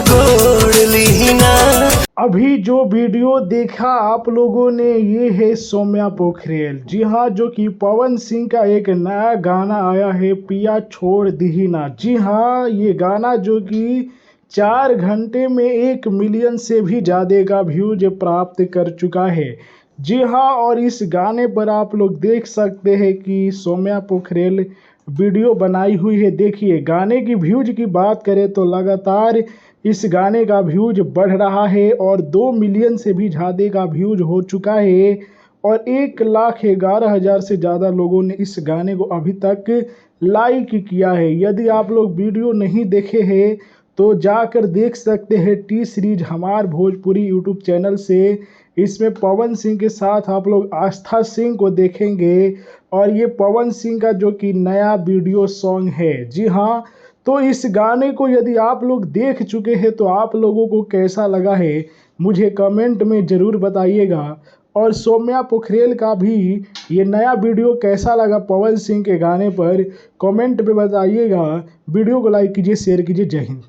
गोड़ लीना। अभी जो वीडियो देखा आप लोगों ने, ये है सौम्या पोखरेल। जी हाँ, जो कि पवन सिंह का एक नया गाना आया है, पिया छोड़ दीना। जी हाँ, ये गाना जो कि 4 घंटे में 1 मिलियन से भी ज़्यादा का व्यूज प्राप्त कर चुका है। जी हाँ, और इस गाने पर आप लोग देख सकते हैं कि सौम्या पोखरेल वीडियो बनाई हुई है। देखिए, गाने की व्यूज की बात करें तो लगातार इस गाने का व्यूज बढ़ रहा है और 2 मिलियन से भी ज़्यादा का व्यूज हो चुका है और 1,11,000 से ज़्यादा लोगों ने इस गाने को अभी तक लाइक किया है। यदि आप लोग वीडियो नहीं देखे हैं तो जाकर देख सकते हैं टी सीरीज हमार भोजपुरी यूट्यूब चैनल से। इसमें पवन सिंह के साथ आप लोग आस्था सिंह को देखेंगे और ये पवन सिंह का जो कि नया वीडियो सॉन्ग है। जी हाँ, तो इस गाने को यदि आप लोग देख चुके हैं तो आप लोगों को कैसा लगा है मुझे कमेंट में ज़रूर बताइएगा। और सौम्या पोखरेल का भी ये नया वीडियो कैसा लगा पवन सिंह के गाने पर कमेंट में बताइएगा। वीडियो को लाइक कीजिए, शेयर कीजिए। जय हिंद।